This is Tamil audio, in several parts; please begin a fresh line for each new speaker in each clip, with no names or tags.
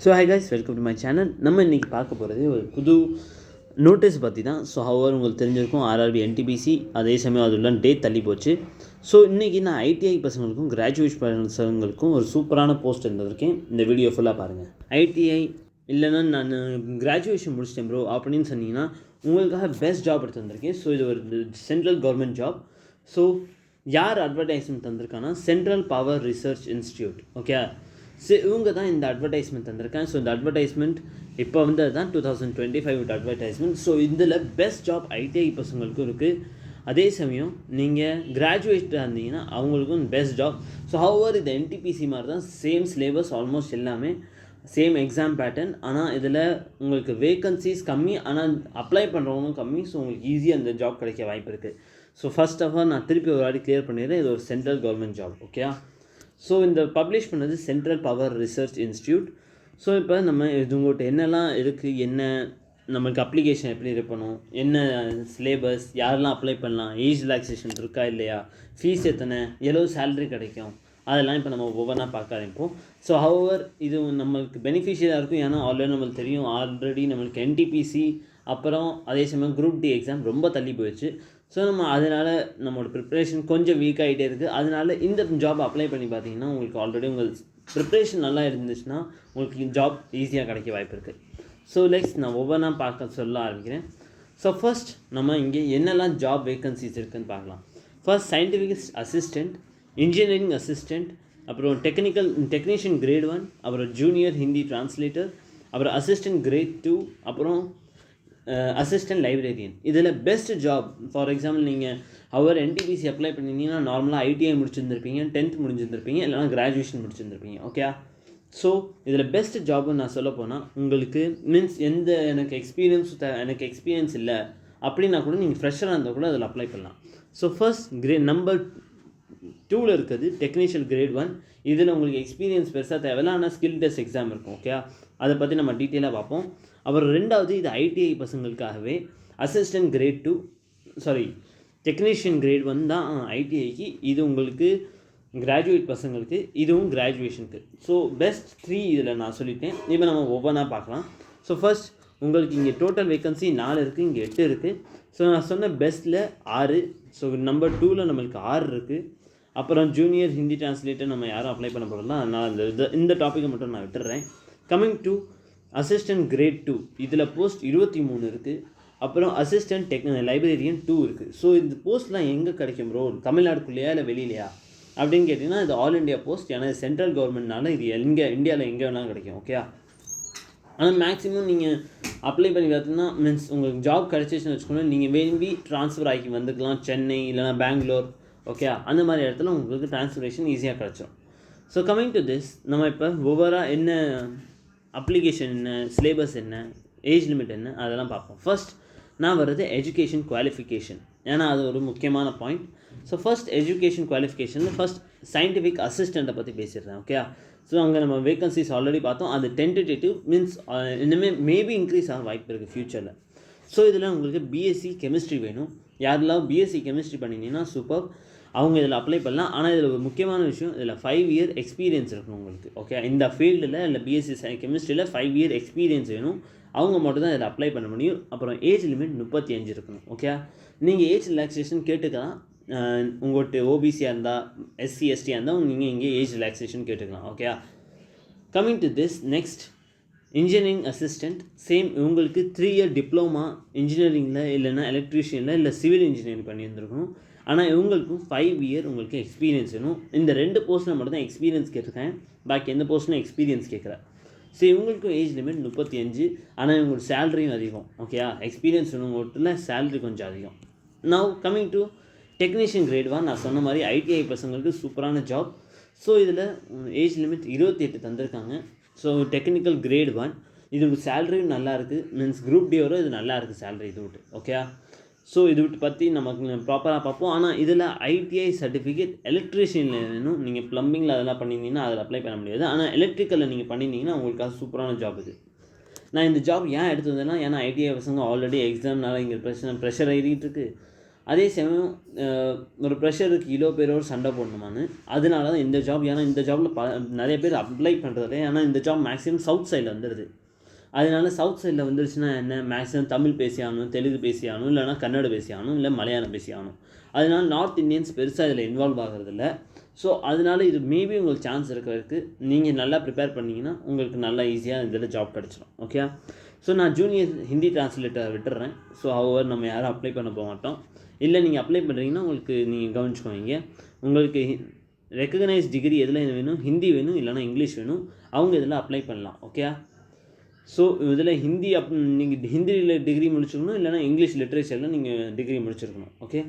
So hi guys, welcome to my channel. நம்ம இன்றைக்கி பார்க்க போகிறது ஒரு புது நோட்டீஸ் பற்றி தான். ஸோ ஹவர் உங்களுக்கு தெரிஞ்சிருக்கும், ஆர்ஆர்பி என்டிபிசி அதே சமயம் அதுள்ள டேட் தள்ளி போச்சு. ஸோ இன்றைக்கி நான் ஐடிஐ பசங்களுக்கும் கிராஜுவேட் பசங்களுக்கும் ஒரு சூப்பரான போஸ்ட் இருந்திருக்கேன். இந்த வீடியோ ஃபுல்லாக பாருங்கள். ஐடிஐ இல்லைன்னா நான் கிராஜுவேஷன் முடிச்சிட்டேன் ப்ரோ அப்படின்னு சொன்னீங்கன்னா உங்களுக்காக பெஸ்ட் ஜாப் எடுத்து வந்திருக்கேன். ஸோ இது ஒரு சென்ட்ரல் கவர்மெண்ட் ஜாப். ஸோ யார் அட்வர்டைஸ்மெண்ட் தந்திருக்காங்கன்னா central power research institute. Okay, இவங்க தான் இந்த அட்வர்டைஸ்மெண்ட் தந்திருக்கேன். ஸோ இந்த அட்வர்டைஸ்மெண்ட் இப்போ வந்து அதுதான் 2025 அட்வர்டைஸ்மெண்ட். ஸோ இதில் பெஸ்ட் ஜாப் ஐடிஐ பசங்களுக்கும் இருக்குது. அதே சமயம் நீங்கள் கிராஜுவேட்டாக இருந்தீங்கன்னா அவங்களுக்கும் பெஸ்ட் ஜாப். ஸோ ஹவர் இது என்டிபிசி மாதிரி தான், சேம் சிலேபஸ், ஆல்மோஸ்ட் எல்லாமே சேம் எக்ஸாம் பேட்டர்ன். ஆனால் இதில் உங்களுக்கு வேக்கன்சிஸ் கம்மி, ஆனால் அப்ளை பண்ணுறவங்களும் கம்மி. ஸோ உங்களுக்கு ஈஸியாக அந்த ஜாப் கிடைக்க வாய்ப்பு இருக்குது. ஸோ ஃபர்ஸ்ட் ஆஃப் ஆல் நான் திருப்பி ஒரு வாட்டி கிளியர் பண்ணிடுறேன், இது ஒரு central government job. Okay, so இந்த பப்ளிஷ் பண்ணது central power research institute. So இப்போ நம்ம இது உங்கள்கிட்ட என்னெல்லாம் இருக்குது, என்ன நம்மளுக்கு அப்ளிகேஷன் எப்படி இருக்கணும், என்ன சிலேபஸ், யாரெல்லாம் அப்ளை பண்ணலாம், ஏஜ் ரிலாக்ஸேஷன் இருக்கா இல்லையா, ஃபீஸ் எத்தனை, எவ்வளோ சேலரி கிடைக்கும், அதெல்லாம் இப்போ நம்ம ஒவ்வொன்றா பார்க்க ஆரம்பிப்போம். ஸோ ஹவர் இது நம்மளுக்கு பெனிஃபிஷியலாக இருக்கும். ஏன்னா ஆல்ரெடி நம்மளுக்கு தெரியும், ஆல்ரெடி நம்மளுக்கு என்டிபிசி அப்புறம் அதே சமயம் குரூப் டி எக்ஸாம் ரொம்ப தள்ளி போயிடுச்சு. ஸோ நம்ம அதனால் நம்மளோட ப்ரிப்ரேஷன் கொஞ்சம் வீக் ஆகிட்டே இருக்குது. அதனால் இந்த ஜாப் அப்ளை பண்ணி பார்த்தீங்கன்னா உங்களுக்கு ஆல்ரெடி உங்கள் ப்ரிப்ரேஷன் நல்லா இருந்துச்சுன்னா உங்களுக்கு ஜாப் ஈஸியாக கிடைக்க வாய்ப்பு இருக்குது. ஸோ நான் ஒவ்வொன்றா பார்க்க சொல்ல ஆரம்பிக்கிறேன். ஸோ ஃபர்ஸ்ட் நம்ம இங்கே என்னெல்லாம் ஜாப் வேக்கன்சிஸ் இருக்குதுன்னு பார்க்கலாம். First scientific assistant, engineering assistant, அப்புறம் டெக்னீஷியன் கிரேட் 1, அப்புறம் ஜூனியர் ஹிந்தி டிரான்ஸ்லேட்டர், அப்புறம் அசிஸ்டன்ட் கிரேட் 2, அப்புறம் அசிஸ்டன்ட் லைப்ரரியன். இதில் பெஸ்ட் ஜாப் ஃபார் எக்ஸாம்பிள் நீங்கள் அவர் என்டிபிசி அப்ளை பண்ணிங்கன்னா நார்மலாக ஐடிஐ முடிச்சிருந்துருப்பீங்க, 10th முடிச்சிருந்துருப்பீங்க, இல்லைனா கிராஜுவேஷன் முடிச்சிருந்துருப்பீங்க. ஓகே, ஸோ இதில் பெஸ்ட் ஜாப்னு நான் சொல்ல போனால் உங்களுக்கு மீன்ஸ் எனக்கு எக்ஸ்பீரியன்ஸ் இல்லை அப்படின்னா கூட நீங்கள் ஃப்ரெஷராக இருந்தால் கூட அதில் அப்ளை பண்ணலாம். ஸோ ஃபர்ஸ்ட் நம்பர் 2ல் இருக்குது டெக்னீஷியல் கிரேட் 1. இதில் உங்களுக்கு எக்ஸ்பீரியன்ஸ் பெருசாக தேவையில்லை, ஆனால் ஸ்கில் டெஸ்ட் எக்ஸாம் இருக்கும். ஓகே, அதை பற்றி நம்ம டீட்டெயிலாக பார்ப்போம். அப்புறம் ரெண்டாவது இது ஐடிஐ பசங்களுக்காகவே அசிஸ்டன்ட் கிரேட் 2, டெக்னீஷியன் கிரேட் 1 தான் ஐடிஐக்கு. இது உங்களுக்கு கிராஜுவேட் பசங்களுக்கு, இதுவும் கிராஜுவேஷனுக்கு. ஸோ பெஸ்ட் 3 இதில் நான் சொல்லிட்டேன். இப்போ நம்ம ஒவ்வொன்றா பார்க்கலாம். ஸோ ஃபர்ஸ்ட் உங்களுக்கு இங்கே டோட்டல் வேக்கன்சி 4 இருக்குது, இங்கே 8 இருக்குது. ஸோ நான் சொன்ன பெஸ்ட்டில் 6. ஸோ நம்பர் 2ல் நம்மளுக்கு 6 இருக்குது. அப்புறம் ஜூனியர் ஹிந்தி டிரான்ஸ்லேட்டர் நம்ம யாரும் அப்ளை பண்ண போகிறோம்னா அதனால் இந்த டாப்பிக்கை மட்டும் நான் விட்டுடுறேன். கம்மிங் டு அசிஸ்டன்ட் கிரேட் 2, இதில் போஸ்ட் 23 இருக்குது. அப்புறம் அசிஸ்டன்ட் லைப்ரரியன் 2 இருக்குது. ஸோ இந்த போஸ்ட்லாம் எங்கே கிடைக்கும் ப்ரோ, தமிழ்நாடுக்குள்ளேயா இல்லை வெளியிலையா அப்படின்னு கேட்டிங்கன்னா இது ஆல் இண்டியா போஸ்ட். ஏன்னா சென்ட்ரல் கவர்மெண்ட்னால இது இந்தியாவில் எங்கே வேணாலும் கிடைக்கும். ஓகே, ஆனால் மேக்ஸிமம் நீங்கள் அப்ளை பண்ணி பார்த்தீங்கன்னா மீன்ஸ் உங்களுக்கு ஜாப் கிடச்சிச்சுன்னு வச்சுக்கோங்க, நீங்கள் விரும்பி ட்ரான்ஸ்ஃபர் ஆகி வந்துக்கலாம், சென்னை இல்லைனா பெங்களூர். ஓகே, அந்த மாதிரி இடத்துல உங்களுக்கு ட்ரான்ஸ்ஃபரேஷன் ஈஸியாக கிடச்சிடும். ஸோ கம்மிங் டு திஸ், நம்ம இப்போ ஓவராக என்ன அப்ளிகேஷன் என்ன, சிலேபஸ் என்ன, ஏஜ் லிமிட் என்ன, அதெல்லாம் பார்ப்போம். ஃபர்ஸ்ட் நான் வர்றது எஜுகேஷன் குவாலிஃபிகேஷன், ஏன்னா அது ஒரு முக்கியமான பாயிண்ட். ஸோ ஃபர்ஸ்ட் எஜுகேஷன் குவாலிஃபிகேஷனில் ஃபர்ஸ்ட் சயின்டிஃபிக் அசிஸ்டண்ட்டை பற்றி பேசிடுறேன். ஓகே, ஸோ அங்கே நம்ம வேக்கன்சிஸ் ஆல்ரெடி பார்த்தோம், அது டென்டேட்டிவ் மீன்ஸ் இன்னுமே மேபி இன்க்ரீஸ் ஆக வாய்ப்பு இருக்குது ஃப்யூச்சரில். ஸோ இதில் உங்களுக்கு பிஎஸ்சி கெமிஸ்ட்ரி வேணும். யாரெல்லாம் பிஎஸ்சி கெமிஸ்ட்ரி பண்ணிங்கன்னா சூப்பர், அவங்க இதில் அப்ளை பண்ணலாம். ஆனால் இதில் ஒரு முக்கியமான விஷயம், இதில் 5 இயர் எக்ஸ்பீரியன்ஸ் இருக்கணும் உங்களுக்கு. ஓகே, இந்த ஃபீல்டில் இல்லை பிஎஸ்சி கெமிஸ்ட்ரியில் 5 இயர் எக்ஸ்பீரியன்ஸ் வேணும். அவங்க மட்டும் தான் இதில் அப்ளை பண்ண முடியும். அப்புறம் ஏஜ் லிமிட் 35 இருக்கணும். ஓகே, நீங்கள் ஏஜ் ரிலாக்ஸேஷன் கேட்டுக்கலாம். உங்கள்கிட்ட ஓபிசியாக இருந்தால், எஸ்சி எஸ்டியாக இருந்தால் நீங்கள் இங்கே ஏஜ் ரிலாக்ஸேஷன் கேட்டுக்கலாம். Okay, coming to this next engineering assistant. Same இவங்களுக்கு 3 இயர் டிப்ளமா இன்ஜினியரிங்கில் இல்லைன்னா எலக்ட்ரீஷியனில் இல்லை சிவில் இன்ஜினியரிங் பண்ணியிருந்துருக்கணும். ஆனால் இவங்களுக்கும் 5 இயர் உங்களுக்கு எக்ஸ்பீரியன்ஸ் வேணும். இந்த 2 போஸ்ட்டில் மட்டும் தான் எக்ஸ்பீரியன்ஸ் கேட்டிருக்கேன், பாக்கி எந்த போஸ்ட்டும் எக்ஸ்பீரியன்ஸ் கேட்குறேன். ஸோ இவங்களுக்கும் ஏஜ் லிமிட் 35, ஆனால் இவங்களுக்கு சேலரியும் அதிகம். ஓகேயா, எக்ஸ்பீரியன்ஸ் வேணுங்கில் சேலரி கொஞ்சம் அதிகம். Now coming to technician grade 1, நான் சொன்ன மாதிரி ஐடிஐ பசங்களுக்கு சூப்பரான ஜாப். ஸோ இதில் ஏஜ் லிமிட் 28 தந்திருக்காங்க. ஸோ டெக்னிக்கல் கிரேட் 1, இதுக்கு சேலரியும் நல்லா இருக்குது. மீன்ஸ் குரூப் டி வரும், இது நல்லா இருக்குது சேலரி இது விட்டு. ஓகே, ஸோ இது விட்டு பற்றி நமக்கு ப்ராப்பராக பார்ப்போம். ஆனால் இதில் ஐடிஐ சர்டிஃபிகேட் எலக்ட்ரிஷியனில் வேணும். நீங்கள் ப்ளம்பிங்கில் அதெல்லாம் பண்ணியிருந்தீங்கன்னா அதில் அப்ளை பண்ண முடியாது. ஆனால் எலக்ட்ரிக்கலில் நீங்கள் பண்ணியிருந்தீங்கன்னா உங்களுக்காக சூப்பரான ஜாப் இது. நான் இந்த ஜாப் ஏன் எடுத்து வந்தேன்னா, ஏன்னா ஐடிஐ பசங்க ஆல்ரெடி எக்ஸாம்னால இங்கே ப்ரெஷர் ஏறிட்டு இருக்குது. அதே சமயம் ஒரு ப்ரெஷருக்கு கிலோ பேரோடு சண்டை போடணுமான்னு. அதனால தான் இந்த ஜாப். ஏன்னா இந்த ஜாபில் நிறைய பேர் அப்ளை பண்ணுறது. ஏன்னா இந்த ஜாப் மேக்ஸிமம் சவுத் சைடில் வந்துடுது. அதனால சவுத் சைடில் வந்துருச்சுன்னா என்ன, மேக்ஸிமம் தமிழ் பேசியாகணும், தெலுங்கு பேசியாகணும், இல்லைனா கன்னட பேசியாகணும், இல்லை மலையாளம் பேசியாகணும். அதனால நார்த் இந்தியன்ஸ் பெருசாக இதில் இன்வால்வ் ஆகிறதில்ல. ஸோ அதனால இது மேபி உங்களுக்கு சான்ஸ் இருக்கிறதுக்கு நீங்கள் நல்லா ப்ரிப்பேர் பண்ணிங்கன்னா உங்களுக்கு நல்லா ஈஸியாக இதில் ஜாப் கிடச்சிடும். ஓகே. ஸோ நான் ஜூனியர் ஹிந்தி டிரான்ஸ்லேட்டர் விட்டுறேன். ஸோ அவர் நம்ம யாரும் அப்ளை பண்ண போக மாட்டோம். இல்லை நீங்கள் அப்ளை பண்ணுறீங்கன்னா உங்களுக்கு நீங்கள் கவனிச்சுக்கோங்க, உங்களுக்கு ரெக்கக்னைஸ் டிகிரி எதில் வேணும், ஹிந்தி வேணும், இல்லைனா இங்கிலீஷ் வேணும், அவங்க இதில் அப்ளை பண்ணலாம். ஓகே. ஸோ இதில் ஹிந்தி நீங்கள் ஹிந்தியில் டிகிரி முடிச்சிருக்கணும், இல்லைனா இங்கிலீஷ் லிட்ரேச்சரில் நீங்கள் டிகிரி முடிச்சிருக்கணும். Okay.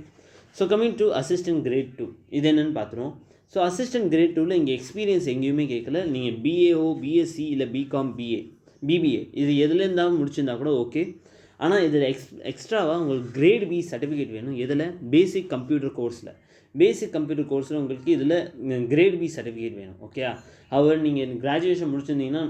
So coming to assistant grade 2 இது என்னென்னு பார்த்துருவோம். ஸோ அசிஸ்டன்ட் கிரேட் 2ல் இங்கே எக்ஸ்பீரியன்ஸ் எங்கேயுமே கேட்கல. நீங்கள் பிஏஓ, பிஎஸ்சி, இல்லை பிகாம், பிபிஏ இது எதுல இருந்தாலும் முடிச்சிருந்தா கூட ஓகே. ஆனால் இதில் எக்ஸ்ட்ராவாக உங்களுக்கு கிரேட் பி சர்டிஃபிகேட் வேணும். இதில் பேசிக் கம்ப்யூட்டர் கோர்ஸில் உங்களுக்கு இதில் கிரேட் பி சர்டிஃபிகேட் வேணும். ஓகே. அவர் நீங்கள் கிராஜுவேஷன் முடிச்சிருந்தீங்கன்னா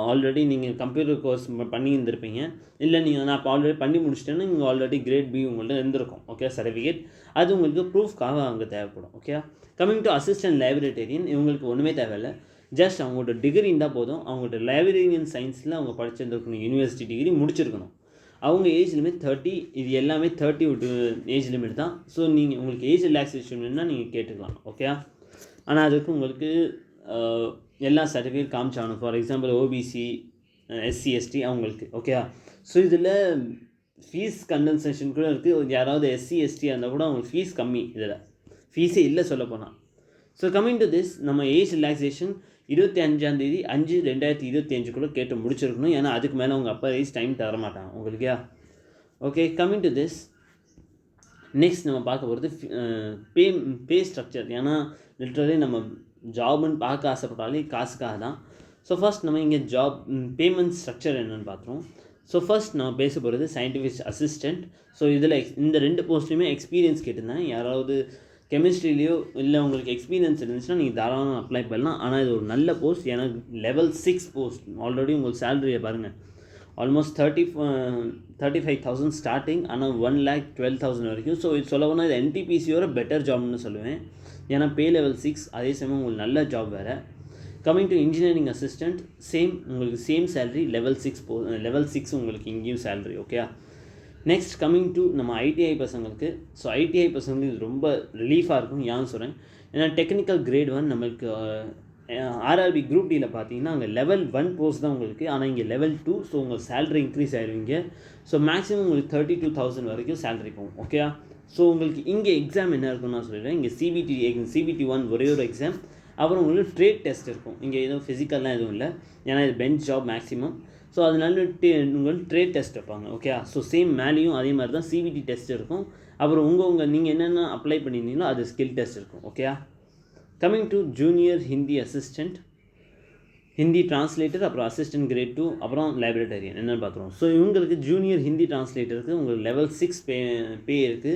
ஆல்ரெடி நீங்கள் கம்ப்யூட்டர் கோர்ஸ் பண்ணி இருந்திருப்பீங்க. இல்லை நீங்கள் நான் இப்போ ஆல்ரெடி பண்ணி முடிச்சிட்டேன்னா நீங்கள் ஆல்ரெடி கிரேட் பி உங்கள்கிட்ட இருந்திருக்கும். ஓகே. சர்டிஃபிகேட் அது உங்களுக்கு ப்ரூஃப்காக அங்கே தேவைப்படும். Okay. Coming to assistant librarian, இவங்களுக்கு ஒன்றுமே தேவையில்லை. ஜஸ்ட் அவங்களோட டிகிரி இருந்தால் போதும். அவங்களோட லைப்ரேரியன் சயின்ஸில் அவங்க படிச்சிருந்துருக்கணும், யூனிவர்சிட்டி டிகிரி முடிச்சிருக்கணும். அவங்க ஏஜ் லிமிட் 30. இது எல்லாமே 30 ஏஜ் லிமிட் தான். ஸோ நீங்கள் உங்களுக்கு ஏஜ் ரிலாக்ஸேஷன் வேணுன்னா நீங்கள் கேட்டுக்கலாம். ஓகே. ஆனால் அதுக்கு உங்களுக்கு எல்லா சர்டிஃபிகேட் காமிச்சாகணும். For example OBC, SC, ST அவங்களுக்கு. ஓகே. ஸோ இதில் ஃபீஸ் கண்டன்சேஷன் கூட இருக்குது. யாராவது எஸ்சி, எஸ்டி இருந்தால் கூட அவங்களுக்கு ஃபீஸ் கம்மி. இதில் ஃபீஸே இல்லை சொல்லப்போனால். ஸோ கம்மிங் டு திஸ், நம்ம ஏஜ் ரிலாக்ஸேஷன் 25/5/2025 கேட்டு முடிச்சிருக்கணும். ஏன்னா அதுக்கு மேலே அவங்க அப்பா ஏஜ் டைம் தர மாட்டாங்க உங்களுக்கு. Okay. Coming to this, next நம்ம பார்க்க போகிறது பே ஸ்ட்ரக்சர். ஏன்னா லிட்ரலி நம்ம ஜாப்னு பார்க்க ஆசைப்பட்டாலே காசுக்காக தான். ஸோ ஃபர்ஸ்ட் நம்ம இங்கே ஜாப் பேமெண்ட் ஸ்ட்ரக்சர் என்னென்னு பார்த்துருவோம். ஸோ ஃபர்ஸ்ட் நம்ம பேச போகிறது சயின்டிஃபிக் அசிஸ்டண்ட். ஸோ இதில் இந்த 2 போஸ்ட்லையுமே எக்ஸ்பீரியன்ஸ் கேட்டிருந்தேன். யாராவது கெமிஸ்ட்ரிலேயோ இல்லை உங்களுக்கு எக்ஸ்பீரியன்ஸ் இருந்துச்சுன்னா நீங்கள் தாராளமாக அப்ளை பண்ணலாம். ஆனால் இது ஒரு நல்ல போஸ்ட். ஏன்னா லெவல் 6 போஸ்ட். ஆல்ரெடி உங்களுக்கு சேலரியை பாருங்கள், ஆல்மோஸ்ட் 35,000 ஸ்டார்டிங். ஆனால் 1,12,000 வரைக்கும். ஸோ இது சொல்ல போனால் இது என்டிபிசியோட பெட்டர் ஜாப்னு சொல்லுவேன். ஏன்னா பே லெவல் 6, அதே சமயம் உங்களுக்கு நல்ல ஜாப் வேறு. கம்மிங் டு இன்ஜினியரிங் அசிஸ்டண்ட், உங்களுக்கு சேம் சேலரி, லெவல் 6 உங்களுக்கு இங்கேயும் salary. Okay. Next coming to நம்ம ஐடிஐ பசங்களுக்கு. ஸோ ஐடிஐ பசங்களுக்கு இது ரொம்ப ரிலீஃபாக இருக்கும். ஏன்னு சொல்கிறேன், ஏன்னா டெக்னிக்கல் கிரேட் 1 நம்மளுக்கு ஆர்ஆர்பி குரூப் டியில் பார்த்தீங்கன்னா அங்கே லெவல் 1 போஸ்ட் தான் உங்களுக்கு. ஆனால் இங்கே லெவல் 2. ஸோ உங்கள் சேலரி இன்க்ரீஸ் ஆகிடுவீங்க. ஸோ மேக்ஸிமம் உங்களுக்கு 32,000 வரைக்கும் சேலரி போகும். ஓகே. ஸோ உங்களுக்கு இங்கே எக்ஸாம் என்ன இருக்குன்னு நான் சொல்லிடுறேன். இங்கே சிபிடி 1 ஒரே ஒரு எக்ஸாம். அப்புறம் உங்களுக்கு ட்ரேட் டெஸ்ட் இருக்கும். இங்கே எதுவும் ஃபிசிக்கல்லாம் எதுவும் இல்லை, ஏன்னா இது பெஞ்ச் ஜாப் மேக்ஸிமம். ஸோ அதனால உங்களுக்கு ட்ரேட் டெஸ்ட் வைப்பாங்க. ஓகே. ஸோ சேம் மேலேயும் அதே மாதிரி தான் சிபிடி டெஸ்ட் இருக்கும். அப்புறம் நீங்கள் என்னென்ன அப்ளை பண்ணியிருந்தீங்களோ அது ஸ்கில் டெஸ்ட் இருக்கும். Okay. Coming to junior Hindi assistant, Hindi translator, அப்புறம் அசிஸ்டன்ட் கிரேட் 2, அப்புறம் லைப்ரேரியன் என்னென்னு பார்த்துருவோம். ஸோ இவங்களுக்கு ஜூனியர் ஹிந்தி டிரான்ஸ்லேட்டருக்கு உங்களுக்கு லெவல் 6 பே இருக்குது.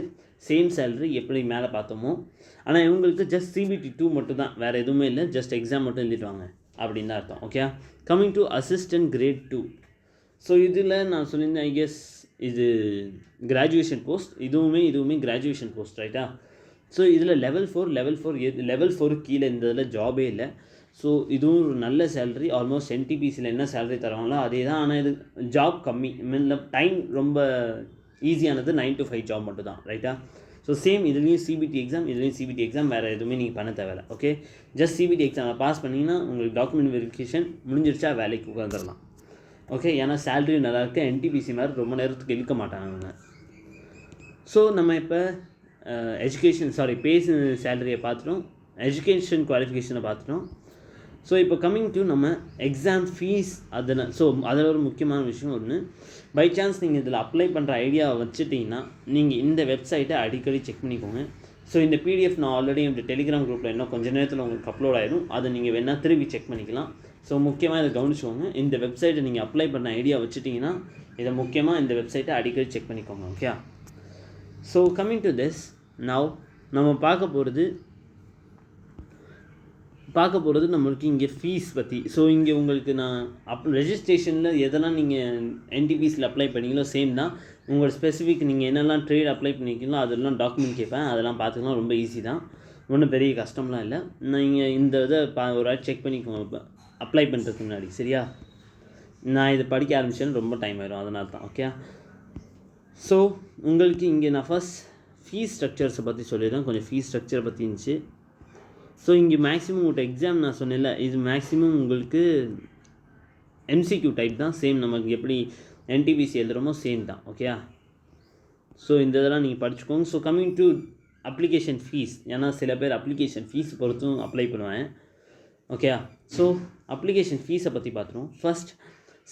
சேம் சேலரி எப்படி மேலே பார்த்தோமோ. ஆனால் இவங்களுக்கு ஜஸ்ட் சிபிடி 2 மட்டும் தான், வேறு எதுவுமே இல்லை. ஜஸ்ட் எக்ஸாம் மட்டும் எழுதிட்டுவாங்க அப்படின்னு தான் அர்த்தம். Okay. Coming to assistant grade 2. So இதில் நான் சொல்லியிருந்தேன், ஐ கெஸ் இது கிராஜுவேஷன் போஸ்ட். இதுவுமே கிராஜுவேஷன் போஸ்ட், ரைட்டா? ஸோ இதில் லெவல் 4 கீழே இந்த இதில் ஜாபே இல்லை. ஸோ இதுவும் ஒரு நல்ல சேலரி. ஆல்மோஸ்ட் என்டிபிசியில் என்ன சேலரி தருவாங்களோ அதே தான். ஆனால் இது ஜாப் கம்மி, டைம் ரொம்ப ஈஸியானது. 9 to 5 ஜாப் மட்டும் தான், ரைட்டா? ஸோ சேம் இதுலேயும் சிபிடி எக்ஸாம், வேறு எதுவுமே நீங்கள் பண்ண தேவையில்லை. ஓகே. ஜஸ்ட் சிபிடி எக்ஸாமை பாஸ் பண்ணிங்கன்னா உங்களுக்கு டாக்குமெண்ட் வெரிஃபிகேஷன் முடிஞ்சிருச்சா வேலைக்கு உட்காந்துடலாம். ஓகே. ஏன்னா சேலரி நல்லாயிருக்கு. என்டிபிசி மாதிரி ரொம்ப நேரத்துக்கு இழுக்க மாட்டாங்க. ஸோ நம்ம இப்போ சேலரியை பார்த்துட்டோம், எஜுகேஷன் குவாலிஃபிகேஷனை பார்த்துட்டோம். ஸோ இப்போ கம்மிங் டு நம்ம எக்ஸாம் ஃபீஸ். அதில் ஒரு முக்கியமான விஷயம் ஒன்று, பை சான்ஸ் நீங்கள் இதில் அப்ளை பண்ணுற ஐடியாவை வச்சுட்டிங்கன்னா நீங்கள் இந்த வெப்சைட்டை அடிக்கடி செக் பண்ணிக்கோங்க. ஸோ இந்த பிடிஎஃப் நான் ஆல்ரெடி என்னோட டெலிகிராம் குரூப்பில் இன்னும் கொஞ்சம் நேரத்தில் உங்களுக்கு அப்லோட் ஆகிடும். அதை நீங்கள் வேணால் திருப்பி செக் பண்ணிக்கலாம். ஸோ முக்கியமாக இதை கவனிச்சுக்கோங்க. இந்த வெப்சைட்டை நீங்கள் அப்ளை பண்ண ஐடியா வச்சுட்டிங்கன்னா இதை முக்கியமாக இந்த வெப்சைட்டை அடிக்கடி செக் பண்ணிக்கோங்க. Okay. So coming to this, now நம்ம பார்க்க போகிறது பார்க்க போகிறது நம்மளுக்கு இங்கே ஃபீஸ் பற்றி. ஸோ இங்கே உங்களுக்கு நான் ரெஜிஸ்ட்ரேஷனில் எதெல்லாம் நீங்கள் என்டிபிசியில் அப்ளை பண்ணீங்களோ சேம் தான். உங்களோட ஸ்பெசிஃபிக் நீங்கள் என்னெல்லாம் ட்ரேட் அப்ளை பண்ணிக்கிறீங்களோ அதெல்லாம் டாக்குமெண்ட் கேட்பேன். அதெல்லாம் பார்த்துக்கலாம், ரொம்ப ஈஸி தான், ஒன்றும் பெரிய கஷ்டம்லாம் இல்லை. நீங்கள் இந்த இதை ஒரு வாட்டி செக் பண்ணிக்கோங்க அப்ளை பண்ணுறதுக்கு முன்னாடி, சரியா? நான் இதை படிக்க ஆரம்பிச்சேன்னு ரொம்ப டைம் ஆயிடும், அதனால தான். ஓகே, ஸோ உங்களுக்கு இங்கே நான் ஃபஸ்ட் ஃபீஸ் ஸ்ட்ரக்சர்ஸை பற்றி சொல்லிடுறேன். கொஞ்சம் ஃபீஸ் ஸ்ட்ரக்சரை பற்றி இருந்துச்சு. ஸோ இங்கே மேக்ஸிமம் உங்கள்கிட்ட எக்ஸாம் நான் சொன்னேன்ல, இது மேக்ஸிமம் உங்களுக்கு எம்சிக்யூ டைப் தான். சேம் நமக்கு எப்படி என்டிபிசி எழுதுகிறோமோ சேம் தான். ஓகே, ஸோ இந்த இதெல்லாம் நீங்கள் படிச்சுக்கோங்க. So coming to application fees, ஏன்னா சில பேர் அப்ளிகேஷன் ஃபீஸ் பொறுத்தும் அப்ளை பண்ணுவேன். ஓகே, ஸோ அப்ளிகேஷன் ஃபீஸை பற்றி பார்த்துருவோம். ஃபஸ்ட்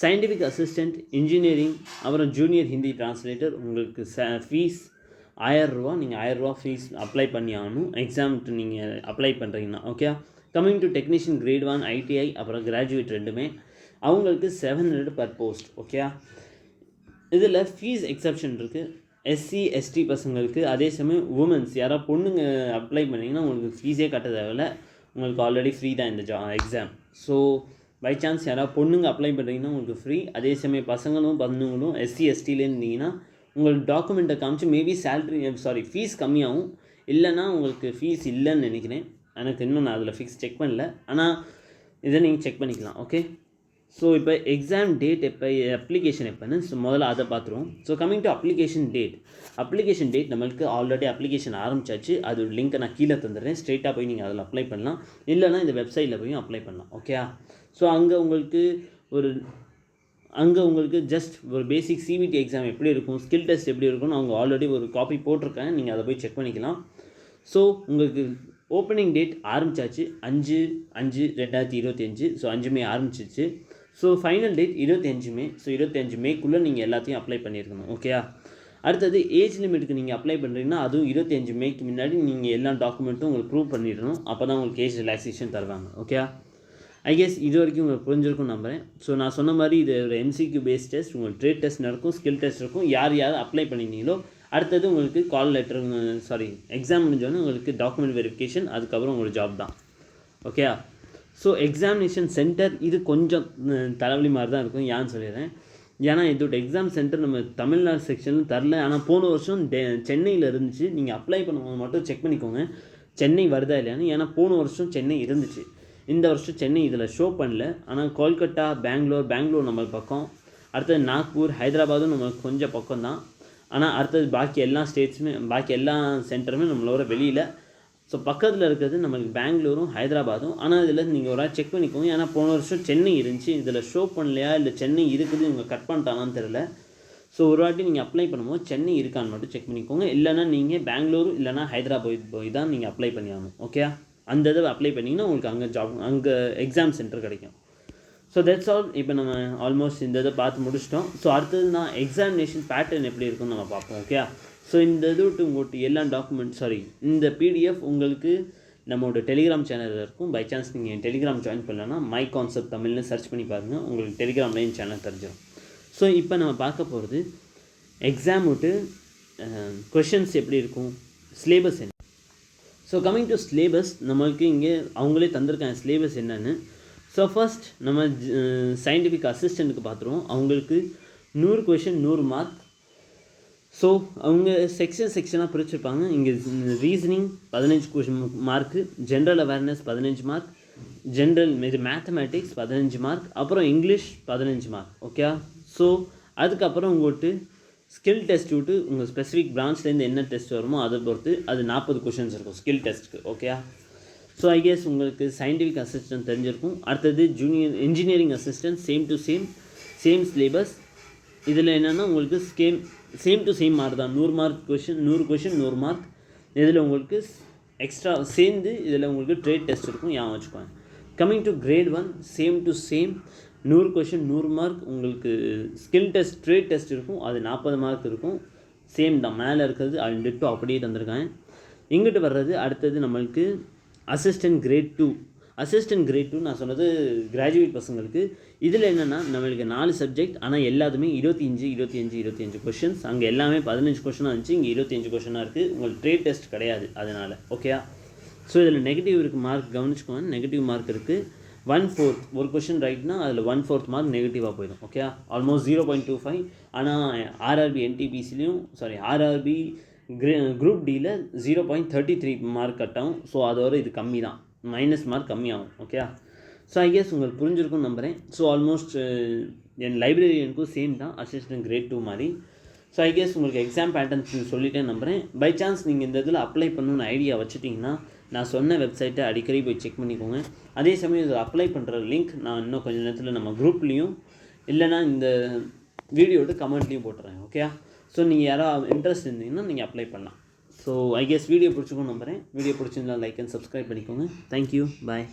சயின்டிஃபிக் அசிஸ்டண்ட் இன்ஜினியரிங், அப்புறம் ஜூனியர் ஹிந்தி டிரான்ஸ்லேட்டர். உங்களுக்கு ஃபீஸ் 1000 ரூபா. நீங்கள் 1000 ரூபா ஃபீஸ் அப்ளை பண்ணி ஆகணும் எக்ஸாமுக்கு நீங்கள் அப்ளை பண்ணுறீங்கன்னா. Okay, coming to technician grade 1 ITI அப்புறம் கிராஜுவேட் ரெண்டுமே அவங்களுக்கு 700 பர் போஸ்ட். ஓகே, இதில் ஃபீஸ் எக்ஸப்ஷன் இருக்குது எஸ்சி எஸ்டி பசங்களுக்கு. அதே சமயம் உமன்ஸ் யாராவது பொண்ணுங்க அப்ளை பண்ணிங்கன்னா உங்களுக்கு ஃபீஸே கட்ட தேவையில்லை, உங்களுக்கு ஆல்ரெடி ஃப்ரீ தான் இந்த எக்ஸாம். ஸோ பை சான்ஸ் யாராவது பொண்ணுங்க அப்ளை பண்ணுறீங்கன்னா உங்களுக்கு ஃப்ரீ. அதே சமயம் பொண்ணுங்களும் எஸ்சி எஸ்டியில் இருந்தீங்கன்னா உங்களுக்கு டாக்குமெண்ட்டை காமிச்சு மேபி ஃபீஸ் கம்மியாகும், இல்லைனா உங்களுக்கு ஃபீஸ் இல்லைன்னு நினைக்கிறேன். எனக்கு இன்னும் நான் அதில் செக் பண்ணல, ஆனால் இதை நீங்கள் செக் பண்ணிக்கலாம். ஓகே, ஸோ இப்போ எக்ஸாம் டேட் எப்போ, அப்ளிகேஷன் எப்போன்னு முதல்ல அதை பார்த்துருவோம். So coming to application date நம்மளுக்கு ஆல்ரெடி அப்ளிகேஷன் ஆரம்பிச்சாச்சு. அது லிங்க்கை நான் கீழே தந்துடுறேன், ஸ்ட்ரெயிட்டாக போய் நீங்கள் அதில் அப்ளை பண்ணலாம், இல்லைனா இந்த வெப்சைட்டில் போய் அப்ளை பண்ணலாம். ஓகே, ஸோ அங்கே உங்களுக்கு ஜஸ்ட் ஒரு பேசிக் சிபிடி எக்ஸாம் எப்படி இருக்கும், ஸ்கில் டெஸ்ட் எப்படி இருக்கும்னு அவங்க ஆல்ரெடி ஒரு காப்பி போட்டிருக்கேன், நீங்கள் அதை போய் செக் பண்ணிக்கலாம். ஸோ உங்களுக்கு ஓப்பனிங் டேட் ஆரம்பித்தாச்சு 5/5/2025. ஸோ 5 மே ஆரம்பிச்சிச்சு. ஸோ ஃபைனல் டேட் 25 மே. ஸோ 25 மேக்குள்ளே நீங்கள் எல்லாத்தையும் அப்ளை பண்ணியிருக்கணும். ஓகேயா, அடுத்தது ஏஜ் லிமிட்டுக்கு நீங்கள் அப்ளை பண்ணுறீங்கன்னா அதுவும் 25 மேக்கு முன்னாடி நீங்கள் எல்லா டாக்குமெண்ட்டும் உங்களுக்கு ப்ரூவ் பண்ணிடணும். அப்போ தான் உங்களுக்கு ஏஜ் ரிலாக்ஸேஷன் தருவாங்க. ஓகே, ஐ கெஸ் இது வரைக்கும் உங்களுக்கு புரிஞ்சிருக்கும் நம்புகிறேன். ஸோ நான் சொன்ன மாதிரி இது ஒரு எம்சிக்யூ பேஸ்ட் டெஸ்ட். உங்களுக்கு ட்ரேட் டெஸ்ட் நடக்கும், ஸ்கில் டெஸ்ட் இருக்கும். யார் அப்ளை பண்ணினீங்களோ அடுத்தது உங்களுக்கு கால் லெட்டர், எக்ஸாம் முடிஞ்சோடனே உங்களுக்கு டாக்குமெண்ட் வெரிஃபிகேஷன், அதுக்கப்புறம் உங்களுக்கு ஜாப் தான். ஓகே, ஸோ எக்ஸாமினேஷன் சென்டர் இது கொஞ்சம் தலைவலி மாதிரி தான் இருக்கும். ஏன்னு சொல்லிடுறேன், ஏன்னா இதோட எக்ஸாம் சென்டர் நம்ம தமிழ்நாடு செக்ஷனில் தரல. ஆனால் போன வருஷம் சென்னையில் இருந்துச்சு. நீங்கள் அப்ளை பண்ணும்போது மட்டும் செக் பண்ணிக்கோங்க சென்னை வருதா இல்லையான்னு. ஏன்னா போன வருஷம் சென்னை இருந்துச்சு, இந்த வருஷம் சென்னை இதில் ஷோ பண்ணல. ஆனால் கொல்கட்டா, பெங்களூர் நம்ம பக்கம், அடுத்தது நாக்பூர், ஹைதராபாதும் நம்மளுக்கு கொஞ்சம் பக்கம் தான். ஆனால் அடுத்தது பாக்கி எல்லா ஸ்டேட்ஸுமே, பாக்கி எல்லா சென்டருமே நம்மளோட வெளியில். ஸோ பக்கத்தில் இருக்கிறது நம்மளுக்கு பெங்களூரும் ஹைதராபாதும். ஆனால் இதில் நீங்கள் ஒரு செக் பண்ணிக்கோங்க, ஏன்னா போன வருஷம் சென்னை இருந்துச்சு, இதில் ஷோ பண்ணலையா இல்லை சென்னை இருக்குது இவங்க கட் பண்ணிட்டாங்கன்னு தெரில. ஸோ ஒரு வாட்டி நீங்கள் அப்ளை பண்ணும்போது சென்னை இருக்கான்னு மட்டும் செக் பண்ணிக்கோங்க. இல்லைனா நீங்கள் பெங்களூரு இல்லைனா ஹைதராபாத் போய் தான் நீங்கள் அப்ளை பண்ணி ஆகணும். ஓகே, அந்த இதை அப்ளை பண்ணிங்கன்னா உங்களுக்கு அங்கே எக்ஸாம் சென்டர் கிடைக்கும். So that's all. இப்போ நம்ம ஆல்மோஸ்ட் இந்த இதை பார்த்து முடிச்சிட்டோம். ஸோ அடுத்தது நான் எக்ஸாமினேஷன் பேட்டர்ன் எப்படி இருக்குன்னு நம்ம பார்ப்போம். ஓகே, ஸோ இந்த இது உங்களுக்கு எல்லா இந்த பிடிஎஃப் உங்களுக்கு நம்மளோட டெலிகிராம் சேனலில் இருக்கும். பை சான்ஸ் நீங்கள் டெலிகிராம் ஜாயின் பண்ணலன்னா மை கான்செப்ட் தமிழ்னு சர்ச் பண்ணி பாருங்கள், உங்களுக்கு டெலிகிராம்லேயும் சேனல் தெரிஞ்சிடும். ஸோ இப்போ நம்ம பார்க்க போகிறது எக்ஸாம் கொஷின்ஸ் எப்படி இருக்கும், சிலேபஸ் என்ன. ஸோ கம்மிங் டு சிலேபஸ், நம்மளுக்கு இங்கே அவங்களே தந்திருக்காங்க சிலேபஸ் என்னென்னு. ஸோ ஃபர்ஸ்ட் நம்ம சயின்டிஃபிக் அசிஸ்டண்ட்டுக்கு பார்த்துருவோம். அவங்களுக்கு 100 கொஷின் 100 மார்க். ஸோ அவங்க செக்ஷனாக பிரிச்சுருப்பாங்க. இங்கே reasoning 15 question mark, general awareness 15 mark, mathematics 15 mark, அப்புறம் இங்கிலீஷ் 15 மார்க். ஓகே, ஸோ அதுக்கப்புறம் உங்களுக்கு ஸ்கில் டெஸ்ட் விட்டு உங்கள் ஸ்பெசிஃபிக் பிரான்ச்லேருந்து என்ன டெஸ்ட் வருமோ அதை பொறுத்து அது 40 கொஷின்ஸ் இருக்கும் ஸ்கில் டெஸ்ட்டுக்கு. ஓகே, ஸோ ஐ கெஸ் உங்களுக்கு சயின்டிஃபிக் அசிஸ்டன்ட் தெரிஞ்சிருக்கும். அடுத்தது இன்ஜினியரிங் அசிஸ்டன்ட் சேம் சிலேபஸ். இதில் என்னென்னா உங்களுக்கு சேம் டு சேம் மார்க் தான், 100 கொஷின் 100 மார்க். இதில் உங்களுக்கு எக்ஸ்ட்ரா சேர்ந்து இதில் உங்களுக்கு ட்ரேட் டெஸ்ட் இருக்கும், ஞாபகம் வச்சுக்கோங்க. Coming to grade 1 same to same 100 question 100 mark. உங்களுக்கு ஸ்கில் டெஸ்ட் ட்ரேட் டெஸ்ட் இருக்கும், அது 40 மார்க் இருக்கும். சேம் தான், மேலே இருக்கிறது அது டிட்டோ அப்படியே தந்திருக்காங்க. இங்கிட்டு வர்றது அடுத்தது நம்மளுக்கு அசிஸ்டன்ட் கிரேட் 2 நான் சொன்னது கிராஜுவேட் பசங்களுக்கு. இதில் என்னென்னா நம்மளுக்கு 4 சப்ஜெக்ட், ஆனால் எல்லாத்துமே 25 கொஷின்ஸ். அங்கே எல்லாமே 15 கொஷினாக இருந்துச்சு, இங்கே 25 கொஷினாக இருக்குது. உங்களுக்கு ட்ரேட் டெஸ்ட் கிடையாது அதனால். ஓகே, ஸோ இதில் நெகட்டிவ் இருக்குது மார்க் கவனிச்சுக்கோங்க. நெகட்டிவ் மார்க் இருக்குது 1/4. ஒரு கொஷின் ரைட்னா அதில் 1/4 மார்க் நெகட்டிவாக போயிடும். Okay, almost 0.25. ஆனால் ஆர்ஆர்பி என்டிபிசிலையும் ஆர்ஆர்பி குரூப் டியில் 0.33 மார்க் கட் ஆகும். ஸோ அதோட இது கம்மி தான், மைனஸ் மார்க் கம்மியாகும். ஓகே, ஸோ ஐ கெஸ் உங்களுக்கு புரிஞ்சிருக்கும்னு நம்புகிறேன். ஸோ ஆல்மோஸ்ட் என் லைப்ரரியனுக்கும் சேம் தான், அசிஸ்டன்ட் கிரேட் 2 மாதிரி. ஸோ ஐ கெஸ் உங்களுக்கு எக்ஸாம் பேட்டர்ன்ஸ் சொல்லிட்டேன்னு நம்புகிறேன். பை சான்ஸ் நீங்கள் இந்த இதில் அப்ளை பண்ணணுன்னு ஐடியா வச்சுட்டிங்கன்னா நான் சொன்ன வெப்சைட்டை அடிக்கடி போய் செக் பண்ணிக்கோங்க. அதே சமயம் இதில் அப்ளை பண்ணுற லிங்க் நான் இன்னும் கொஞ்சம் நேரத்தில் நம்ம குரூப்லேயும் இல்லைனா இந்த வீடியோட கமெண்ட்லேயும் போட்டுறேன். ஓகே, ஸோ நீங்கள் யாராவது இன்ட்ரெஸ்ட் இருந்தீங்கன்னா நீங்கள் அப்ளை பண்ணலாம். ஸோ ஐ கெஸ் வீடியோ பிடிச்சிக்கணும் நம்புகிறேன். வீடியோ பிடிச்சிருந்தா லைக் அண்ட் சப்ஸ்கிரைப் பண்ணிக்கோங்க. தேங்க்யூ, பாய்.